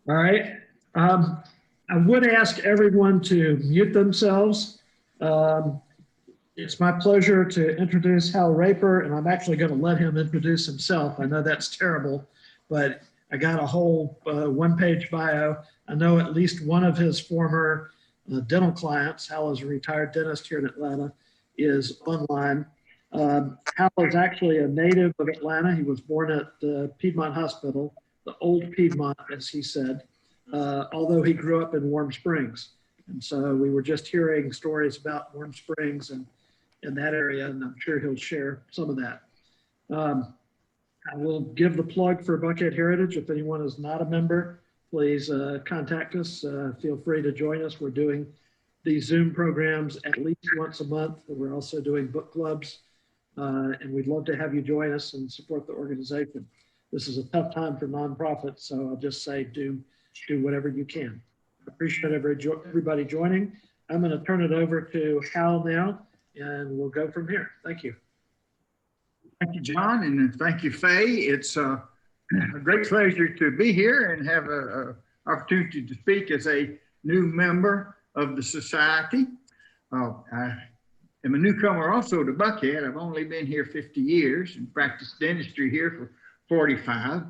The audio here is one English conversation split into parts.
All right. I would ask everyone to mute themselves. Um, it's my pleasure to introduce Hal Raper, and I'm actually going to let him introduce himself. I know that's terrible, but I got a whole one-page bio. I know at least one of his former dental clients, Hal is a retired dentist here in Atlanta, is online. Hal is actually a native of Atlanta. He was born at the Piedmont Hospital, the old Piedmont, as he said, although he grew up in Warm Springs. And so we were just hearing stories about Warm Springs and in that area, and I'm sure he'll share some of that. Um, I will give the plug for Buckhead Heritage. If anyone is not a member, please contact us. Feel free to join us. We're doing these Zoom programs at least once a month. We're also doing book clubs, and we'd love to have you join us and support the organization. This is a tough time for nonprofits, so I'll just say do whatever you can. I appreciate everybody joining. I'm going to turn it over to Hal now, and we'll go from here. Thank you. Thank you, John, and thank you, Faye. It's a great pleasure to be here and have an opportunity to speak as a new member of the society. I am a newcomer also to Buckhead. I've only been here 50 years and practiced dentistry here for 45.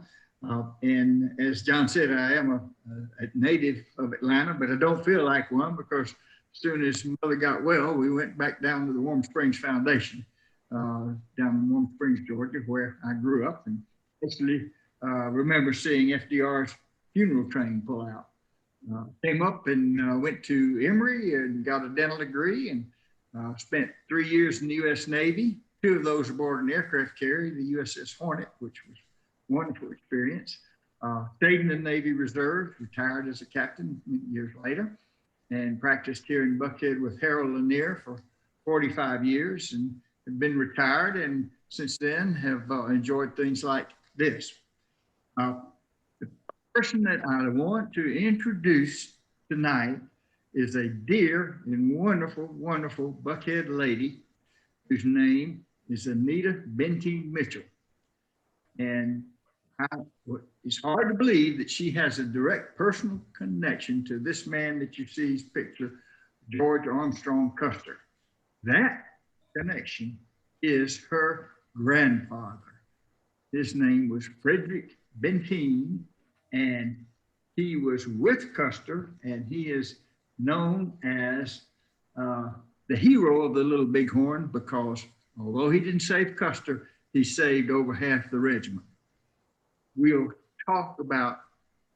And as John said, I am a native of Atlanta, but I don't feel like one because as soon as mother got well, we went back down to the Warm Springs Foundation. Down in Warm Springs, Georgia, where I grew up, and basically remember seeing FDR's funeral train pull out. Came up and went to Emory and got a dental degree, and spent 3 years in the U.S. Navy. 2 of those aboard an aircraft carrier, the USS Hornet, which was a wonderful experience. Stayed in the Navy Reserve, retired as a captain years later, and practiced here in Buckhead with Harold Lanier for 45 years, and have been retired, and since then have enjoyed things like this. The person that I want to introduce tonight is a dear and wonderful, wonderful Buckhead lady whose name is Anita Benteen Mitchell. And it's hard to believe that she has a direct personal connection to this man that you see's picture, George Armstrong Custer. That connection is her grandfather. His name was Frederick Benteen, and he was with Custer, and he is known as the hero of the Little Bighorn because although he didn't save Custer, he saved over half the regiment. We'll talk about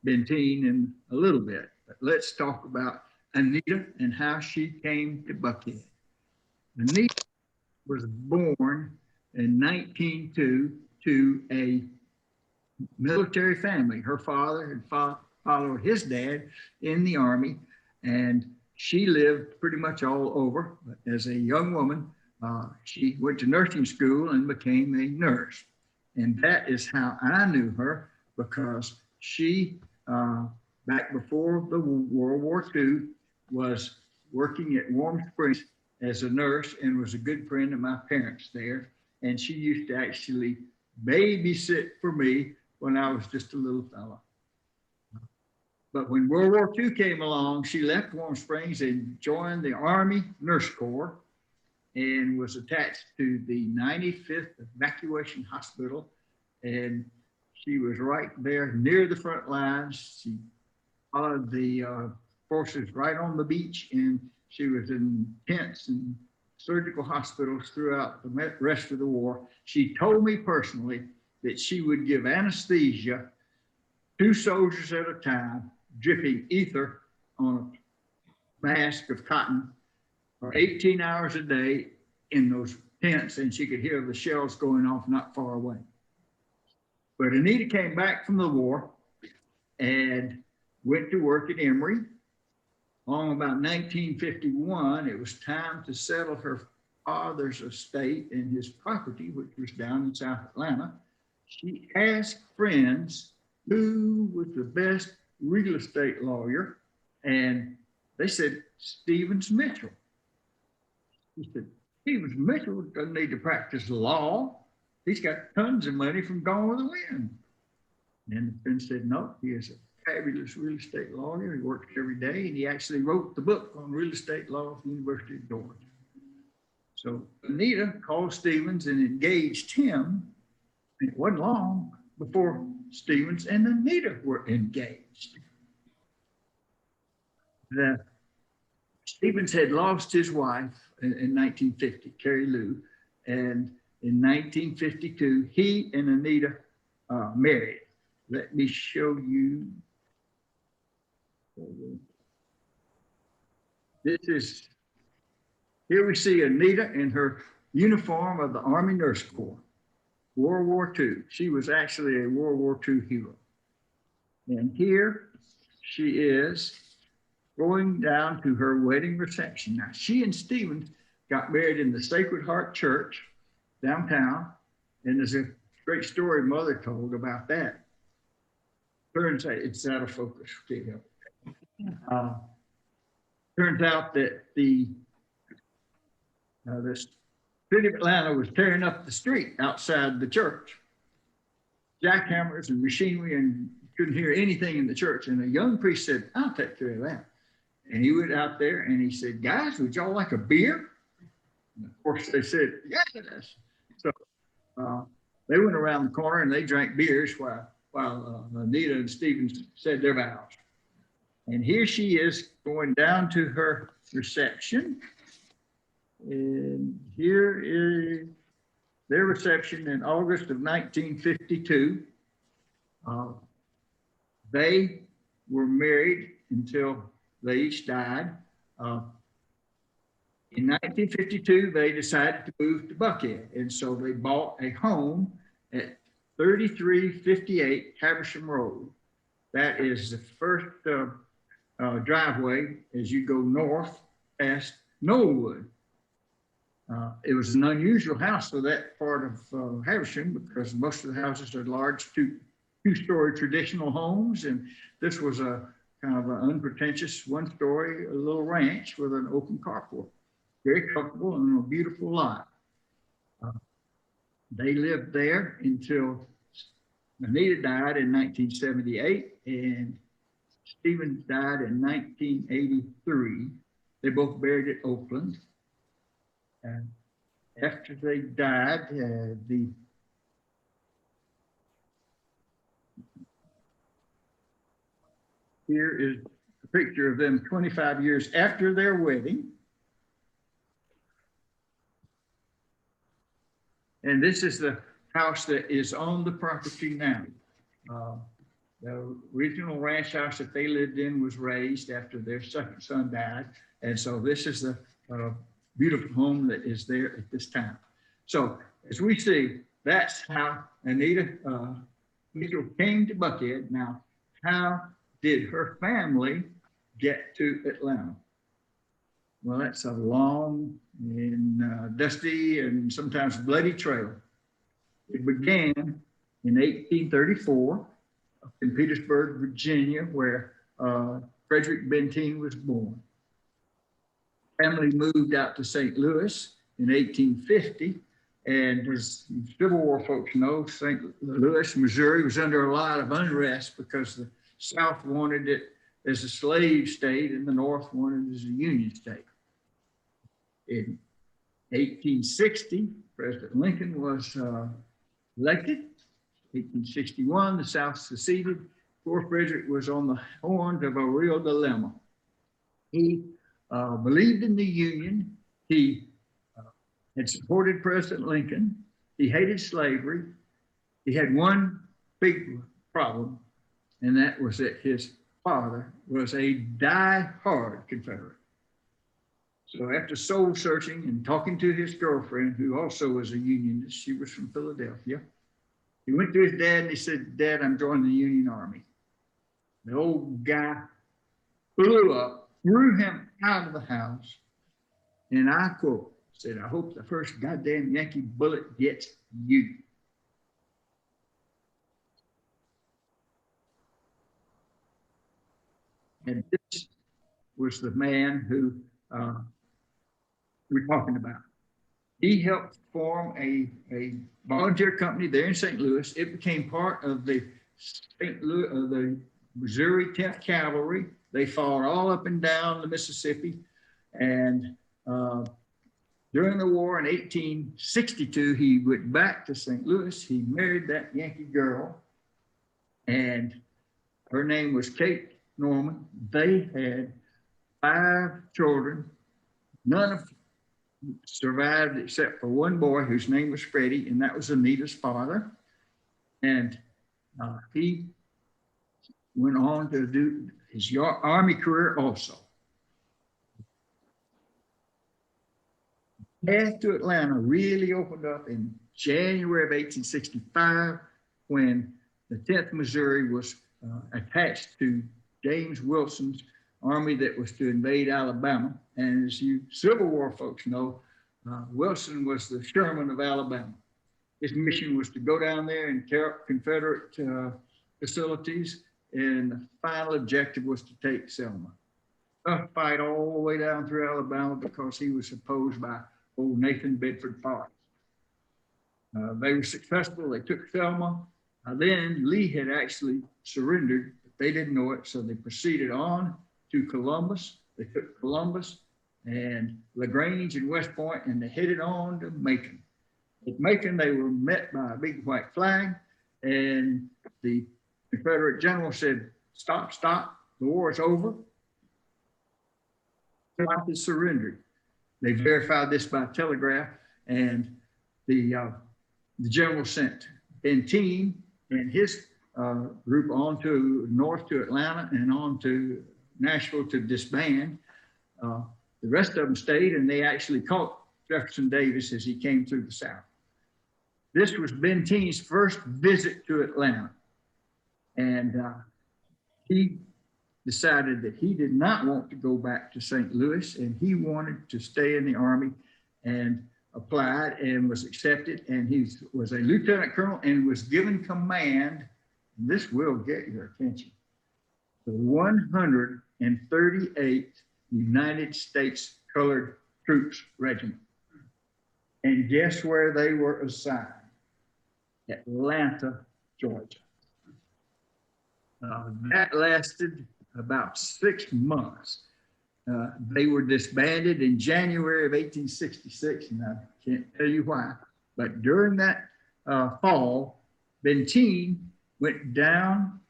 Benteen in a little bit, but let's talk about Anita and how she came to Buckhead. Anita was born in 1902 to a military family. Her father had followed his dad in the Army, and she lived pretty much all over. But as a young woman, she went to nursing school and became a nurse. And that is how I knew her, because she, back before the World War II, was working at Warm Springs as a nurse and was a good friend of my parents there. And she used to actually babysit for me when I was just a little fella. But when World War II came along, she left Warm Springs and joined the Army Nurse Corps and was attached to the 95th Evacuation Hospital. And she was right there near the front lines. She followed the forces right on the beach, and she was in tents and surgical hospitals throughout the rest of the war. She told me personally that she would give anesthesia 2 soldiers at a time, dripping ether on a mask of cotton for 18 hours a day in those tents, and she could hear the shells going off not far away. But Anita came back from the war and went to work at Emory. Along about 1951, it was time to settle her father's estate and his property, which was down in South Atlanta. She asked friends who was the best real estate lawyer, and they said Stevens Mitchell. She said, Stevens Mitchell doesn't need to practice law. He's got tons of money from Gone with the Wind. And the friend said, no, he is a fabulous real estate lawyer. He works every day, and he actually wrote the book on real estate law at the University of Georgia. So Anita called Stevens and engaged him. And it wasn't long before Stevens and Anita were engaged. Stevens had lost his wife in 1950, Carrie Lou, and in 1952, he and Anita married. Let me show you. Here we see Anita in her uniform of the Army Nurse Corps, World War II. She was actually a World War II hero. And here she is going down to her wedding reception. Now, she and Stevens got married in the Sacred Heart Church downtown, and there's a great story Mother told about that. Turns out it's out of focus. Turns out that the city of Atlanta was tearing up the street outside the church, jackhammers and machinery, and couldn't hear anything in the church. And a young priest said, "I'll take care of that." And he went out there and he said, "Guys, would y'all like a beer?" And of course they said, "Yes." So they went around the corner and they drank beers while Anita and Stevens said their vows. And here she is going down to her reception. And here is their reception in August of 1952. They were married until they each died. In 1952, they decided to move to Buckhead. And so they bought a home at 3358 Haversham Road. That is the first driveway as you go north past Knollwood. It was an unusual house for that part of Haversham because most of the houses are large two-story traditional homes, and this was a kind of an unpretentious one-story little ranch with an open carport. Very comfortable and a beautiful lot. They lived there until Anita died in 1978 and Stevens died in 1983. They both buried at Oakland. And after they died, here is a picture of them 25 years after their wedding. And this is the house that is on the property now. The original ranch house that they lived in was raised after their second son died. And so this is the beautiful home that is there at this time. So as we see, that's how Anita Mitchell came to Buckhead. Now, how did her family get to Atlanta? Well, that's a long and dusty and sometimes bloody trail. It began in 1834 in Petersburg, Virginia, where Frederick Benteen was born. Family moved out to St. Louis in 1850, and as Civil War folks know, St. Louis, Missouri was under a lot of unrest because the South wanted it as a slave state and the North wanted it as a Union state. In 1860, President Lincoln was elected. 1861, the South seceded. Poor Frederick was on the horns of a real dilemma. He believed in the Union. He had supported President Lincoln. He hated slavery. He had one big problem, and that was that his father was a die-hard Confederate. So after soul searching and talking to his girlfriend, who also was a Unionist, she was from Philadelphia, he went to his dad and he said, "Dad, I'm joining the Union Army." The old guy blew up, threw him out of the house, and I quote, said, "I hope the first goddamn Yankee bullet gets you." And this was the man who we're talking about. He helped form a volunteer company there in St. Louis. It became part of the Missouri 10th Cavalry. They fought all up and down the Mississippi. And during the war in 1862, he went back to St. Louis. He married that Yankee girl, and her name was Kate Norman. They had 5 children. None of them survived except for one boy whose name was Freddie, and that was Anita's father. And he went on to do his Army career also. The path to Atlanta really opened up in January of 1865 when the 10th Missouri was attached to James Wilson's army that was to invade Alabama. And as you Civil War folks know, Wilson was the Sherman of Alabama. His mission was to go down there and tear up Confederate facilities, and the final objective was to take Selma. A fight all the way down through Alabama because he was opposed by old Nathan Bedford Forrest. They were successful. They took Selma. Then Lee had actually surrendered, but they didn't know it, so they proceeded on to Columbus. They took Columbus and LaGrange and West Point, and they headed on to Macon. At Macon, they were met by a big white flag, and the Confederate general said, "Stop, stop, the war is over." South has surrendered. They verified this by telegraph, and the general sent Benteen and his group on to north to Atlanta and on to Nashville to disband. The rest of them stayed, and they actually caught Jefferson Davis as he came through the South. This was Benteen's first visit to Atlanta, and he decided that he did not want to go back to St. Louis, and he wanted to stay in the Army, and applied and was accepted, and he was a lieutenant colonel and was given command, and this will get your attention, the 138th United States Colored Troops Regiment. And guess where they were assigned? Atlanta, Georgia. That lasted about 6 months. They were disbanded in January of 1866, and I can't tell you why. But during that fall, Benteen went down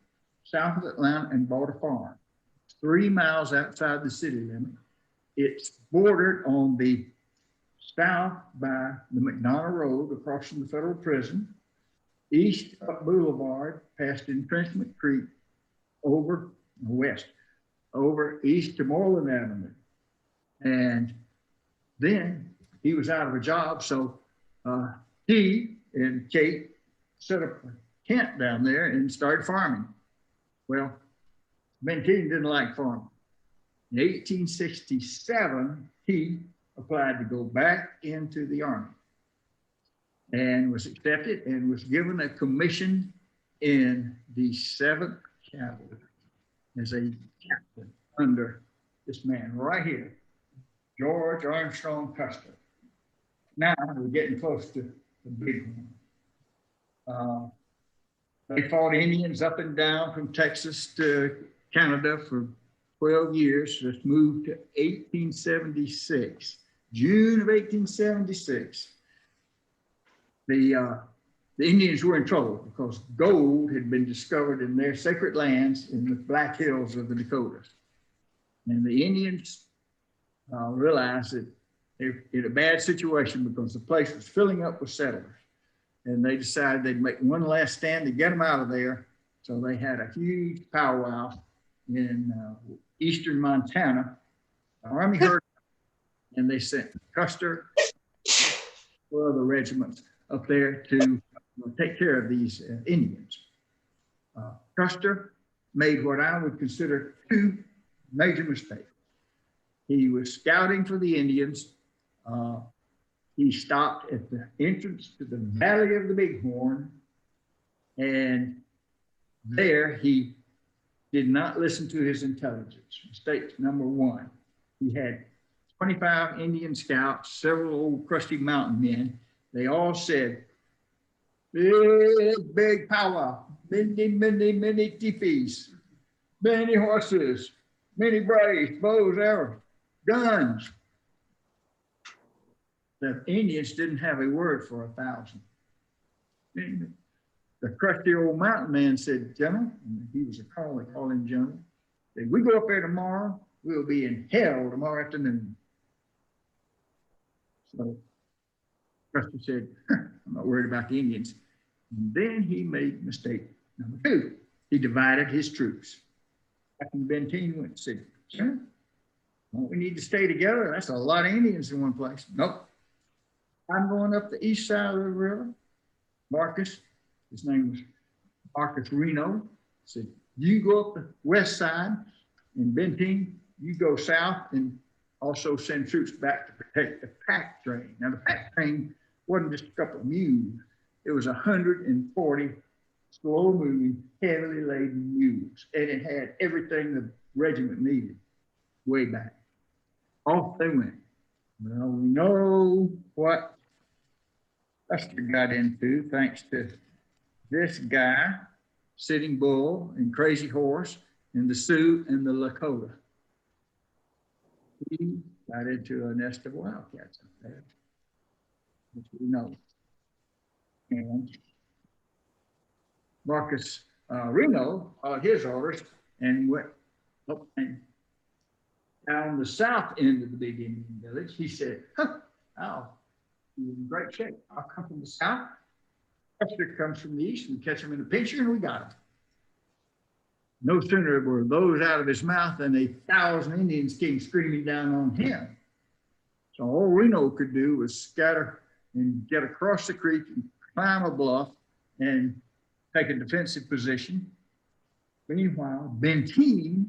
south of Atlanta and bought a farm 3 miles outside the city limit. It's bordered on the south by the McDonough Road across from the federal prison, east up Boulevard past Entrenchment Creek, over west, over east to Moreland Avenue. And then he was out of a job, so he and Kate set up a tent down there and started farming. Well, Benteen didn't like farming. In 1867, he applied to go back into the Army and was accepted and was given a commission in the 7th Cavalry as a captain under this man right here, George Armstrong Custer. Now we're getting close to the big one. They fought Indians up and down from Texas to Canada for 12 years. Just moved to 1876, June of 1876. The Indians were in trouble because gold had been discovered in their sacred lands in the Black Hills of the Dakotas. And the Indians realized that they're in a bad situation because the place was filling up with settlers. And they decided they'd make one last stand to get them out of there. So they had a huge powwow in eastern Montana. The Army heard, and they sent Custer or other regiments up there to take care of these Indians. Custer made what I would consider 2 major mistakes. He was scouting for the Indians. He stopped at the entrance to the Valley of the Bighorn, and there he did not listen to his intelligence. Mistake number 1. He had 25 Indian scouts, several old crusty mountain men. They all said, "Big, big power, many, many, many teepees." many horses, many braves, bows, arrows, guns. The Indians didn't have a word for 1,000. The crusty old mountain man said, "General," and he was a colonel, they called him General, "if we go up there tomorrow, we'll be in hell tomorrow afternoon." So Custer said, "I'm not worried about the Indians." And then he made mistake number 2. He divided his troops. Captain Benteen went and said, "Sir, don't we need to stay together? That's a lot of Indians in one place." "Nope. I'm going up the east side of the river." Marcus, his name was Marcus Reno, said, "You go up the west side, and Benteen, you go south and also send troops back to protect the pack train." Now, the pack train wasn't just a couple of mules. It was 140 slow-moving, heavily laden mules, and it had everything the regiment needed way back. Off they went. Well, we know what Custer got into thanks to this guy, Sitting Bull and Crazy Horse and the Sioux and the Lakota. He got into a nest of wildcats up there, which we know. And Marcus Reno followed his orders and went up and down the south end of the big Indian village. He said, "Oh, you're in great shape. I'll come from the south. Custer comes from the east. We catch him in a pincher and we got him." No sooner were those out of his mouth than 1,000 Indians came screaming down on him. So all Reno could do was scatter and get across the creek and climb a bluff and take a defensive position. Meanwhile, Benteen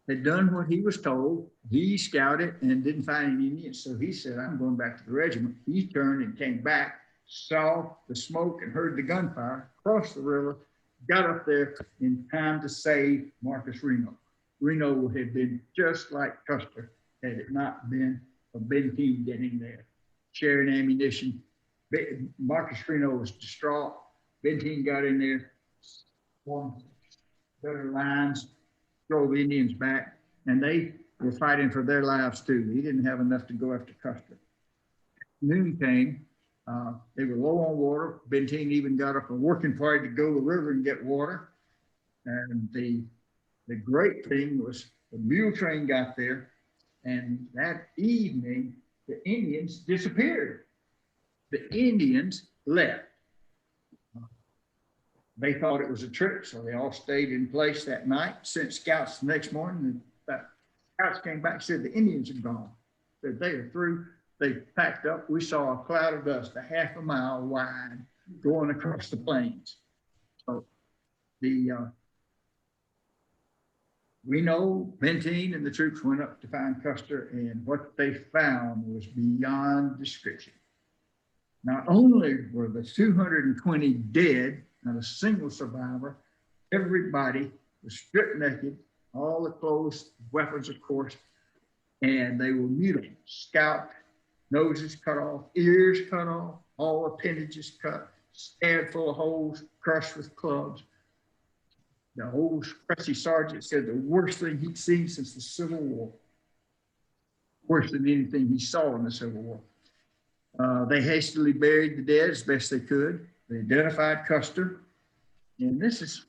had done what he was told. He scouted and didn't find any Indians, so he said, "I'm going back to the regiment." He turned and came back, saw the smoke and heard the gunfire, crossed the river, got up there in time to save Marcus Reno. Reno would have been just like Custer had it not been for Benteen getting there, sharing ammunition. Marcus Reno was distraught. Benteen got in there, formed better lines, drove the Indians back, and they were fighting for their lives too. He didn't have enough to go after Custer. Noon came. They were low on water. Benteen even got up a working party to go to the river and get water. And the great thing was the mule train got there, and that evening the Indians disappeared. The Indians left. They thought it was a trick, so they all stayed in place that night, sent scouts the next morning, and the scouts came back and said the Indians are gone. Said they are through. They packed up. We saw a cloud of dust 1/2 mile wide going across the plains. So we know Benteen and the troops went up to find Custer, and what they found was beyond description. Not only were the 220 dead, not a single survivor, everybody was stripped naked, all the clothes, weapons, of course, and they were mutilated, scalped, noses cut off, ears cut off, all appendages cut, stabbed full of holes, crushed with clubs. The old crusty sergeant said the worst thing he'd seen since the Civil War, worse than anything he saw in the Civil War. They hastily buried the dead as best they could. They identified Custer, and this is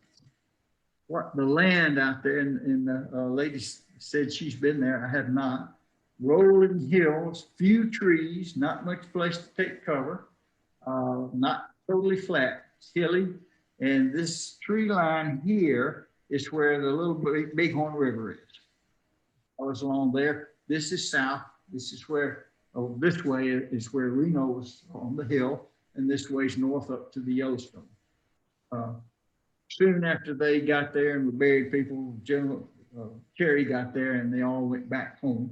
what the land out there, and the lady said she's been there. I have not. Rolling hills, few trees, not much place to take cover, not totally flat, it's hilly. And this tree line here is where the little Bighorn River is. I was along there. This is south. This is where, this way is where Reno was on the hill, and this way's north up to the Yellowstone. Soon after they got there and were buried, people, General Carey got there, and they all went back home.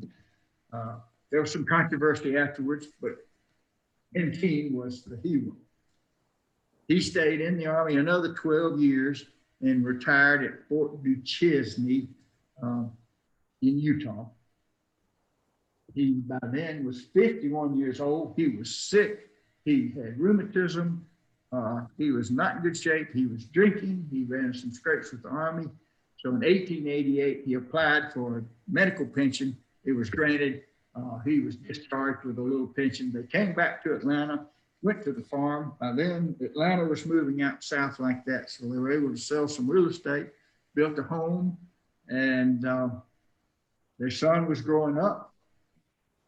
There was some controversy afterwards, but Benteen was the hero. He stayed in the Army another 12 years and retired at Fort Duchesne in Utah. He by then was 51 years old. He was sick. He had rheumatism. He was not in good shape. He was drinking. He ran some scrapes with the Army. So in 1888, he applied for a medical pension. It was granted. He was discharged with a little pension. They came back to Atlanta, went to the farm. By then, Atlanta was moving out south like that. So they were able to sell some real estate, built a home, and their son was growing up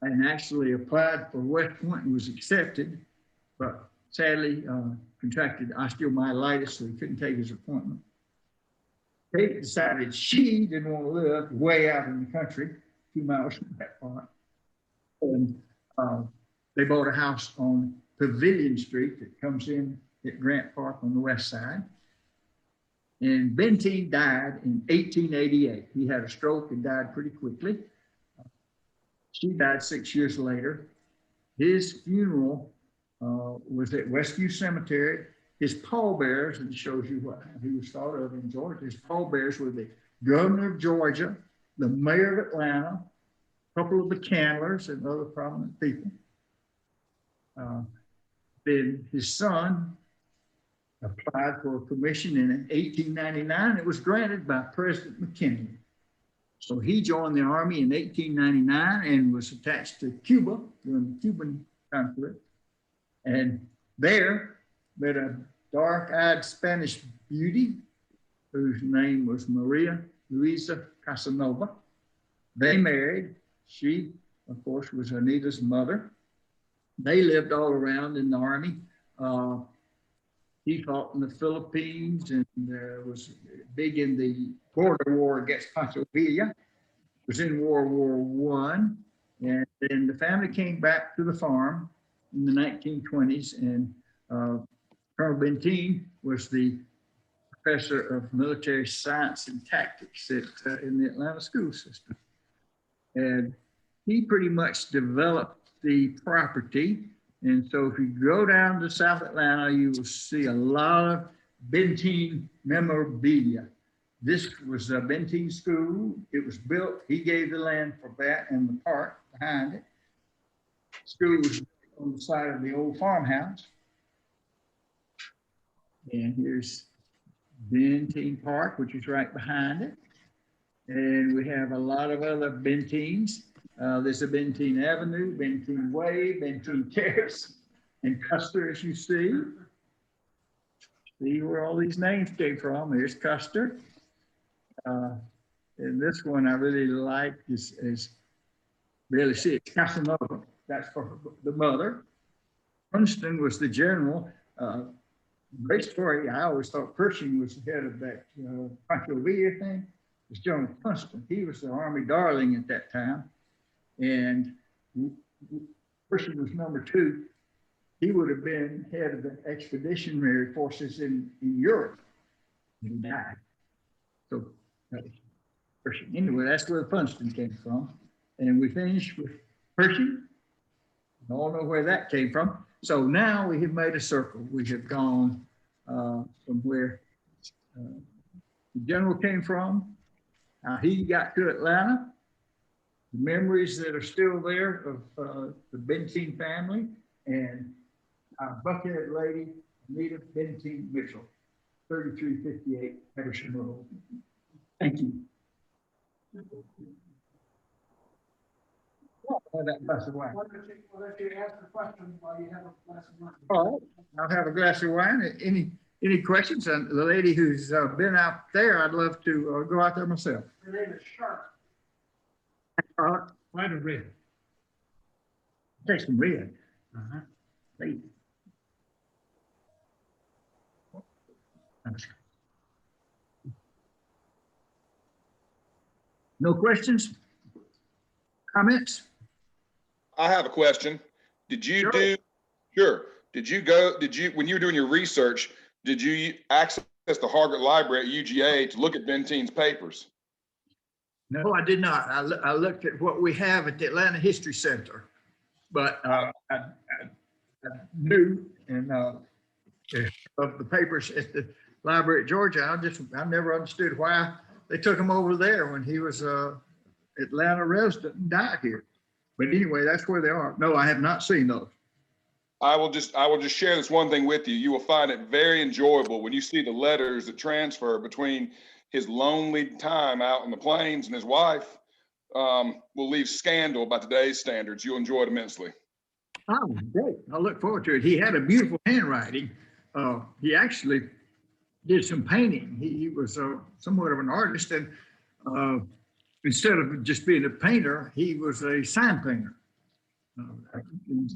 and actually applied for West Point and was accepted, but sadly contracted osteomyelitis, so he couldn't take his appointment. Kate decided she didn't want to live way out in the country, 2 miles from that part. And they bought a house on Pavilion Street that comes in at Grant Park on the west side. And Benteen died in 1888. He had a stroke and died pretty quickly. She died 6 years later. His funeral was at Westview Cemetery. His pallbearers, and it shows you what he was thought of in Georgia, his pallbearers were the governor of Georgia, the mayor of Atlanta, a couple of the Candlers and other prominent people. Then his son applied for a commission in 1899. It was granted by President McKinley. So he joined the Army in 1899 and was attached to Cuba during the Cuban conflict. And there met a dark-eyed Spanish beauty whose name was Maria Luisa Casanova. They married. She, of course, was Anita's mother. They lived all around in the Army. He fought in the Philippines and was big in the border war against Pancho Villa. Was in World War I. And then the family came back to the farm in the 1920s. And Colonel Benteen was the professor of military science and tactics in the Atlanta school system. And he pretty much developed the property. And so if you go down to South Atlanta, you will see a lot of Benteen memorabilia. This was a Benteen school. It was built, he gave the land for that and the park behind it. School was on the side of the old farmhouse. And here's Benteen Park, which is right behind it. And we have a lot of other Benteens. There's a Benteen Avenue, Benteen Way, Benteen Terrace, and Custer, as you see. See where all these names came from. There's Custer. And this one I really like is really see it's Casanova. That's for the mother. Princeton was the general. Great story. I always thought Pershing was the head of that Pancho Villa thing. It was General Princeton. He was the Army darling at that time. And Pershing was number 2. He would have been head of the expeditionary forces in Europe. He died. So Pershing. Anyway, that's where Princeton came from. And we finished with Pershing. You all know where that came from. So now we have made a circle. We have gone from where the general came from, how he got to Atlanta, the memories that are still there of the Benteen family, and our Buckhead lady, Anita Benteen Mitchell, 3358 Patterson Road. Thank you. That glass of wine. Why don't you ask the question while you have a glass of wine? All right, I'll have a glass of wine. Any questions? And the lady who's been out there, I'd love to go out there myself. Her name is Sharp. White or red? Take some red. Lady. No questions? Comments? I have a question. Did you when you were doing your research, did you access the Hargett Library at UGA to look at Benteen's papers? No, I did not. I looked at what we have at the Atlanta History Center, but I knew and of the papers at the library at Georgia. I never understood why they took him over there when he was Atlanta resident and died here. But anyway, that's where they are. No, I have not seen those. I will just share this one thing with you. You will find it very enjoyable when you see the letters that transfer between his lonely time out in the plains and his wife. Will leave scandal by today's standards. You'll enjoy it immensely. Oh, great. I look forward to it. He had a beautiful handwriting. He actually did some painting. He was somewhat of an artist, and instead of just being a painter, he was a sign painter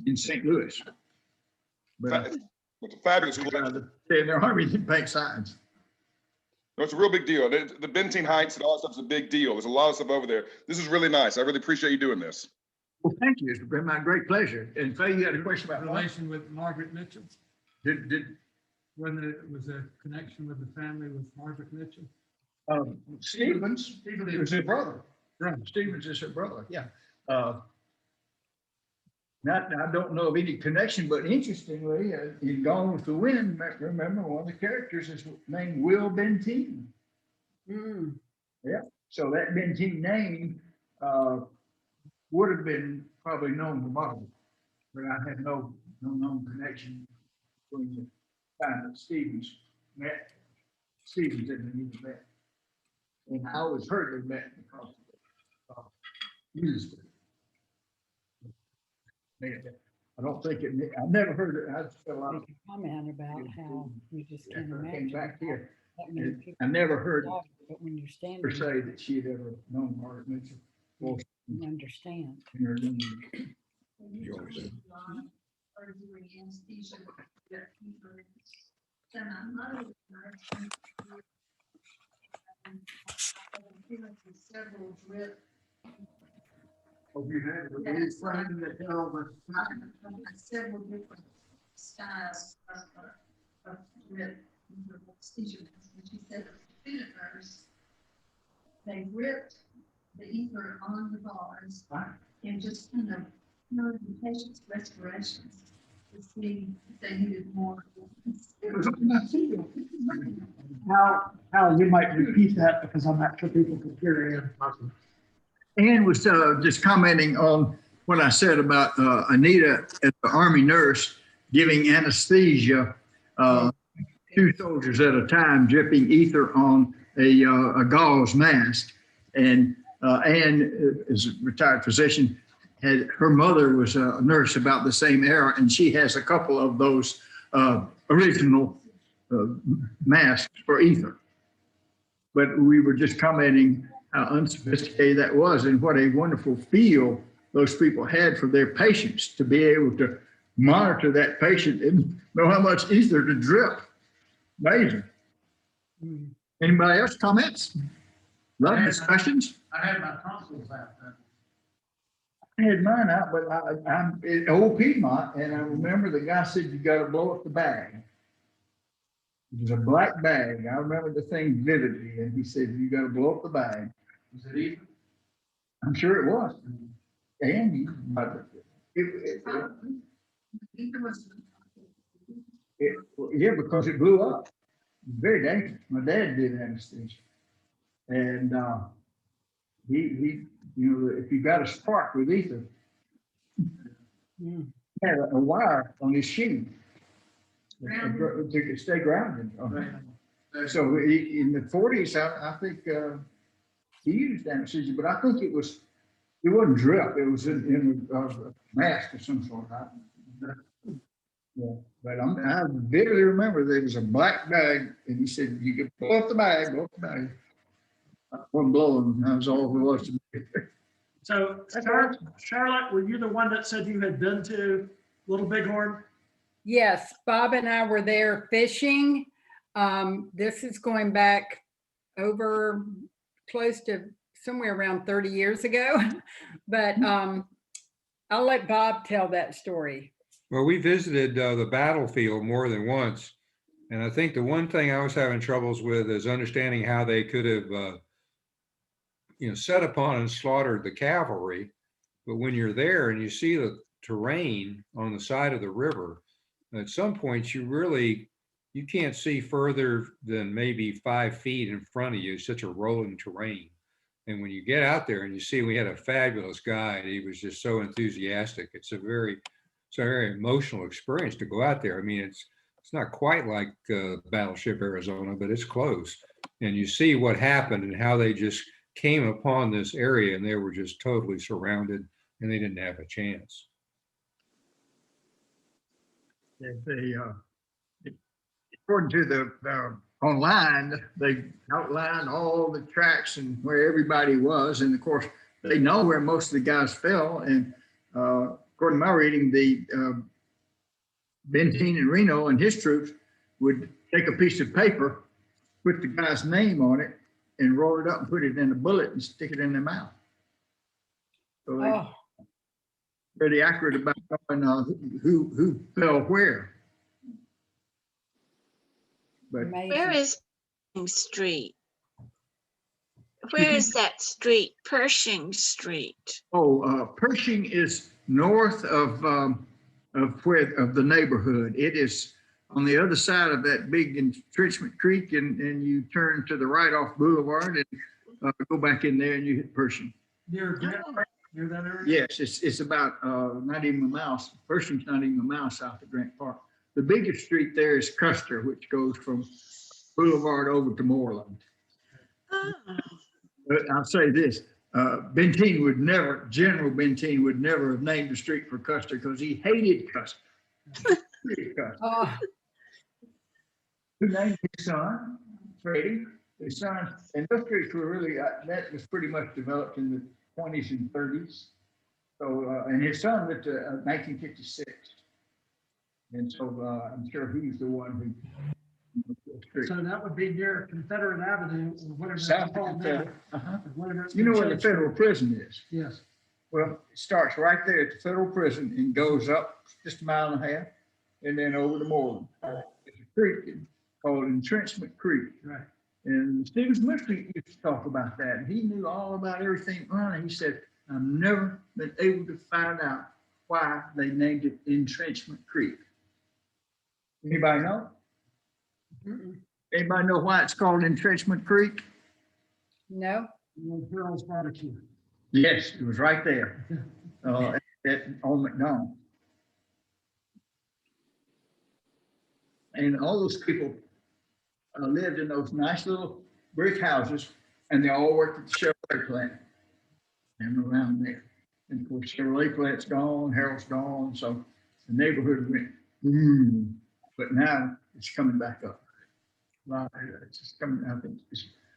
in St. Louis. But It's a fabulous collection. in the Army, they paint signs. No, it's a real big deal. The Benteen Heights and all that stuff is a big deal. There's a lot of stuff over there. This is really nice. I really appreciate you doing this. Well, thank you. It's been my great pleasure. And Faye, you had a question about relation with Margaret Mitchell? Did Whether it was a connection with the family with Margaret Mitchell? Stevens was her brother. Right. Stevens is her brother. Yeah. I don't know of any connection, but interestingly, in Gone with the Wind, remember one of the characters is named Will Benteen. Yeah. So that Benteen name would have been probably known to Margaret, but I had no known connection between the time that Stevens and Anita met. And I always heard they met because of music. I don't think I never heard it. I just felt like Make a comment about how you just can't came imagine. back here. that many people I never heard talk, But when you're standing, per se that she had ever known Margaret Mitchell. Well, you understand. in her younger Oh, you had a really friend that held a sign. Several different styles of grip. Seizures. And she said the students, they gripped the ether on the bars and just kind of the patient's respirations to see if they needed more. It was on my field. How you might repeat that because I'm not sure people can hear you. Ann was just commenting on what I said about Anita as the Army nurse giving anesthesia, 2 soldiers at a time, dripping ether on a gauze mask. And Ann is a retired physician. Her mother was a nurse about the same era, and she has a couple of those original masks for ether. But we were just commenting how unsophisticated that was and what a wonderful feel those people had for their patients to be able to monitor that patient and know how much ether to drip. Amazing. Anybody else comments? Love discussions? I had my tonsils out. I had mine out, but I'm in old Piedmont, and I remember the guy said, you got to blow up the bag. It was a black bag. I remember the thing vividly, and he said, you got to blow up the bag. Was it even? I'm sure it was. And yeah, because it blew up. Very dangerous. My dad did anesthesia. And he, if you got a spark with ether, had a wire on his shoe to stay grounded. So in the 40s, I think he used anesthesia, but I think it wasn't drip. It was in a mask of some sort. Yeah, but I vividly remember there was a black bag, and he said, you could blow up the bag, blow up the bag. I wasn't blowing, that was all it was to me. So Charlotte, were you the one that said you had been to Little Bighorn? Yes, Bob and I were there fishing. This is going back over close to somewhere around 30 years ago, but I'll let Bob tell that story. Well, we visited the battlefield more than once. And I think the one thing I was having troubles with is understanding how they could have, set upon and slaughtered the cavalry. But when you're there and you see the terrain on the side of the river, at some points you can't see further than maybe 5 feet in front of you, such a rolling terrain. And when you get out there and you see, we had a fabulous guide. He was just so enthusiastic. It's a very a very emotional experience to go out there. I mean, it's not quite like Battleship Arizona, but it's close. And you see what happened and how they just came upon this area and they were just totally surrounded and they didn't have a chance. According to the online, they outlined all the tracks and where everybody was. And of course, they know where most of the guys fell. And according to my reading, the Benteen and Reno and his troops would take a piece of paper, put the guy's name on it, and roll it up and put it in a bullet and stick it in their mouth. So they're Oh, pretty accurate about knowing who fell where. But Where amazing. is Street? Where is that street? Pershing Street. Pershing is north of the neighborhood. It is on the other side of that big entrenchment creek, and you turn to the right off Boulevard and go back in there and you hit Pershing. Near Grant Park, near that area? Yes, it's about not even a mile. Pershing's not even a mile south of Grant Park. The biggest street there is Custer, which goes from Boulevard over to Moreland. Oh, But I'll say this, General Benteen would never have named the street for Custer because he hated Custer. Hated Custer. Oh, Who named his son, Freddie, his son, and those streets were really, that was pretty much developed in the 20s and 30s. So, and his son lived to 1956. And so I'm sure he's the one who. So that would be near Confederate Avenue or whatever it's South called now. Confederate. Whatever it's You know been where the changed. federal prison is? Yes. Well, it starts right there at the federal prison and goes up just a mile and a half and then over to Moreland. There's a creek called Entrenchment Creek. Right. And Stephen Smith used to talk about that. And he knew all about everything. He said, I've never been able to find out why they named it Entrenchment Creek. Anybody know? mm-mm. Anybody know why it's called Entrenchment Creek? No. Girls barbecue. Yes, it was right there on McDonald. And all those people lived in those nice little brick houses, and they all worked at the Chevrolet plant and around there. And of course, Chevrolet plant's gone, Harold's gone, so the neighborhood went, but now it's coming back up. It's just coming, I think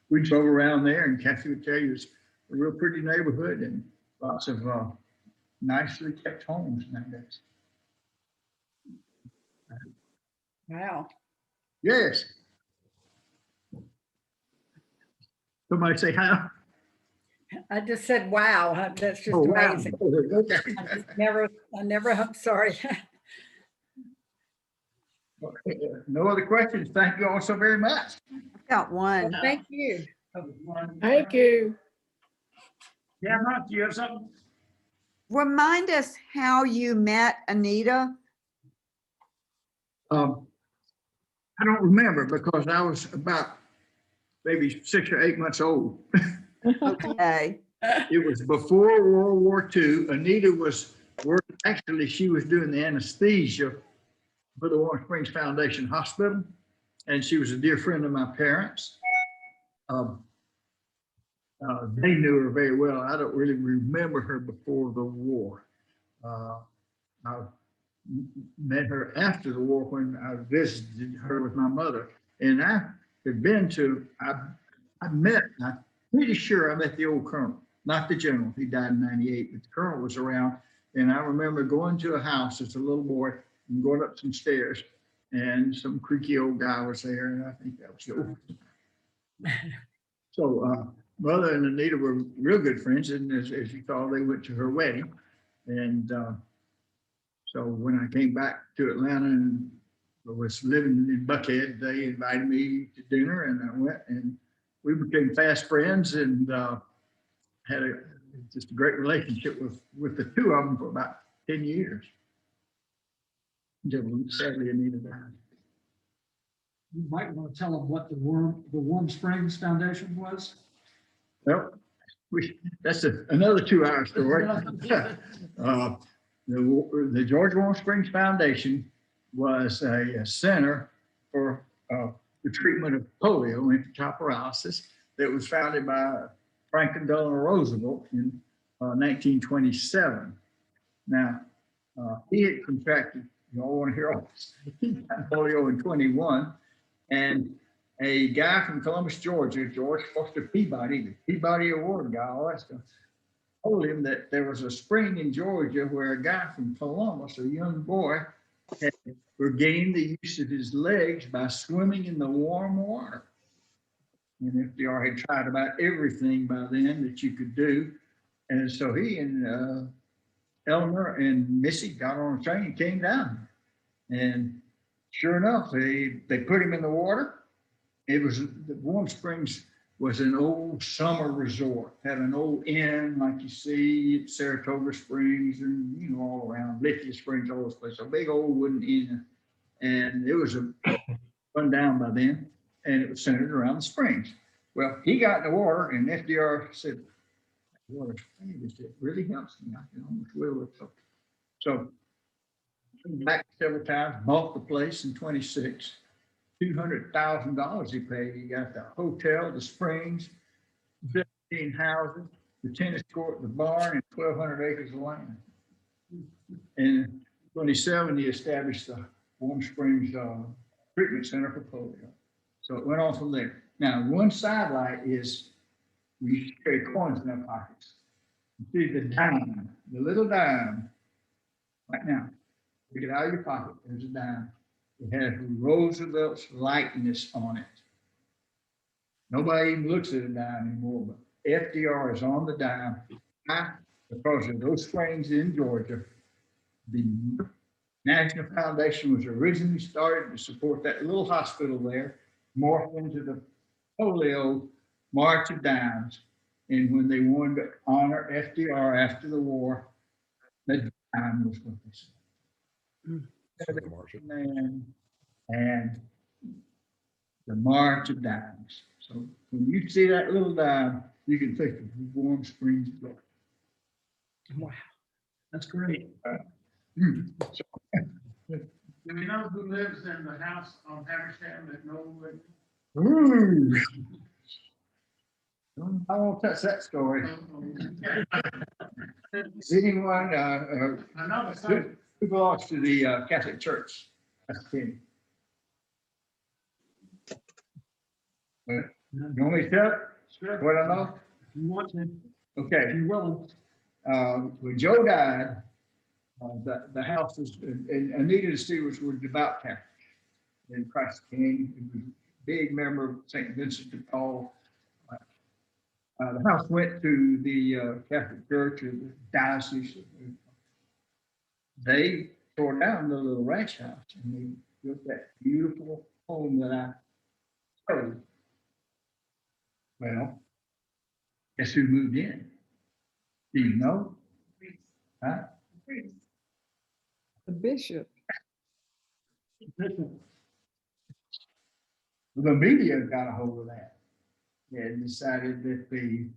we drove around there, and Kathy would tell you it's a real pretty neighborhood and lots of nicely kept homes nowadays. Wow. Yes. Somebody say hi. I just said, wow, that's just Oh, wow. amazing. Okay. I never, I'm sorry. No other questions. Thank you all so very much. I've got one. Well, thank you. Thank you. Yeah, Mark, do you have something? Remind us how you met Anita. I don't remember because I was about maybe 6 or 8 months old. Okay. It was before World War II. Anita was working, actually, she was doing the anesthesia for the Warm Springs Foundation Hospital, and she was a dear friend of my parents. They knew her very well. I don't really remember her before the war. I met her after the war when I visited her with my mother, and I had been to, I'm pretty sure I met the old colonel, not the general. He died in 98, but the colonel was around. And I remember going to a house as a little boy and going up some stairs, and some creaky old guy was there, and I think that was the old. So Mother and Anita were real good friends, and as you call, they went to her wedding. And so when I came back to Atlanta and was living in Buckhead, they invited me to dinner, and I went, and we became fast friends, and had just a great relationship with the two of them for about 10 years. Until sadly Anita died. You might want to tell them what the Warm Springs Foundation was. Well, that's another 2-hour story. the George Warm Springs Foundation was a center for the treatment of polio and paralysis that was founded by Franklin Delano Roosevelt in 1927. Now, he had contracted, you all want to hear all this, he got polio in 21, and a guy from Columbus, Georgia, George Foster Peabody, the Peabody Award guy, all that stuff, told him that there was a spring in Georgia where a guy from Columbus, a young boy, had regained the use of his legs by swimming in the warm water. And FDR had tried about everything by then that you could do. And so he and Elmer and Missy got on a train and came down. And sure enough, they put him in the water. It was, the Warm Springs was an old summer resort, had an old inn like you see at Saratoga Springs and, you know, all around Lithia Springs, all those places, a big old wooden inn. And it was run down by then, and it was centered around the springs. Well, he got in the water, and FDR said, water's famous, it really helps me. I can almost will it. So back several times, bought the place in 26. $200,000 he paid. He got the hotel, the springs, 15 houses, the tennis court, the barn, and 1,200 acres of land. In 27, he established the Warm Springs Treatment Center for polio. So it went on from there. Now, one sidelight is we used to carry coins in our pockets. You see the dime, the little dime, right now. Take it out of your pocket, there's a dime. It has Roosevelt's likeness on it. Nobody even looks at a dime anymore, but FDR is on the dime. Because of those springs in Georgia, the National Foundation was originally started to support that little hospital there, morphed into the polio March of Dimes. And when they wanted to honor FDR after the war, the dime was what they said. And the March of Dimes. So when you see that little dime, you can think of Warm Springs, Georgia. Wow, that's great. So, Do we know who lives in the house on Haverstown that nobody? ooh. I won't touch that story. Anyone I know the same. who belongs to the Catholic Church? That's Kenny. You want me to tell it? What I know? If you want to, Okay. if you're willing. When Joe died, the house was, and Anita and Stewards were devout Catholics. And Christ King, he was a big member of St. Vincent de Paul. The house went to the Catholic Church or the diocese. They tore down the little ranch house and they built that beautiful home that I showed. Well, guess who moved in? Do you know? Huh? The bishop. The media got a hold of that and decided that the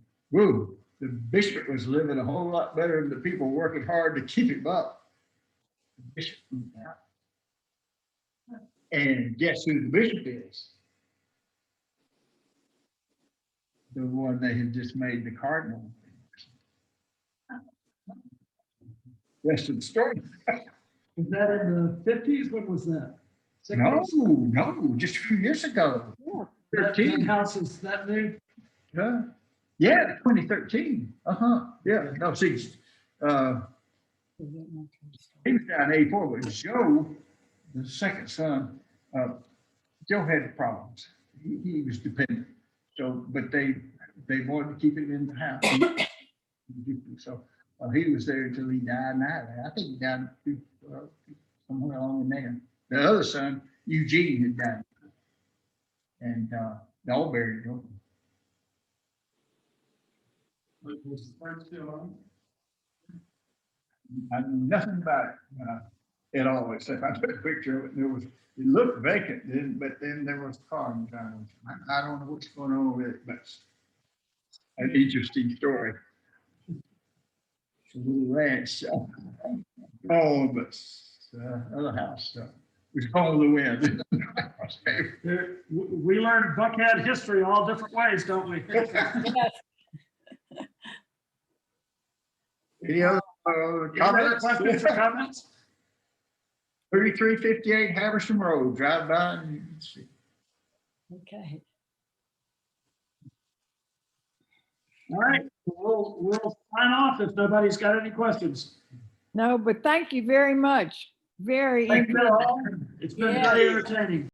bishop was living a whole lot better than the people working hard to keep him up. The bishop moved out. And guess who the bishop is? The one they had just made the cardinal. Rest of the story. Was that in the 50s? When was that? No, just a few years ago. That 13. house is that new? Yeah, 2013. Yeah, no, see, he was down in 84, but Joe, the second son, Joe had problems. He was dependent. So, but they wanted to keep him in the house. So he was there until he died. I think he died somewhere along in there. The other son, Eugene, had died. And they all buried him. Was the first still on? I knew nothing about it at all, except I took a picture of it. And it looked vacant, but then there was a car in town. I don't know what's going on with it, but it's an interesting story. a little ranch. Oh, but other house, we call the wind. We learned Buckhead history all different ways, don't we? Yes. Any other Any other questions or comments? comments? 3358 Haversham Road, drive by and you can see. Okay. All right, we'll sign off if nobody's got any questions. No, but thank you very much. Very Thank you interesting. all. It's been Yeah. very entertaining.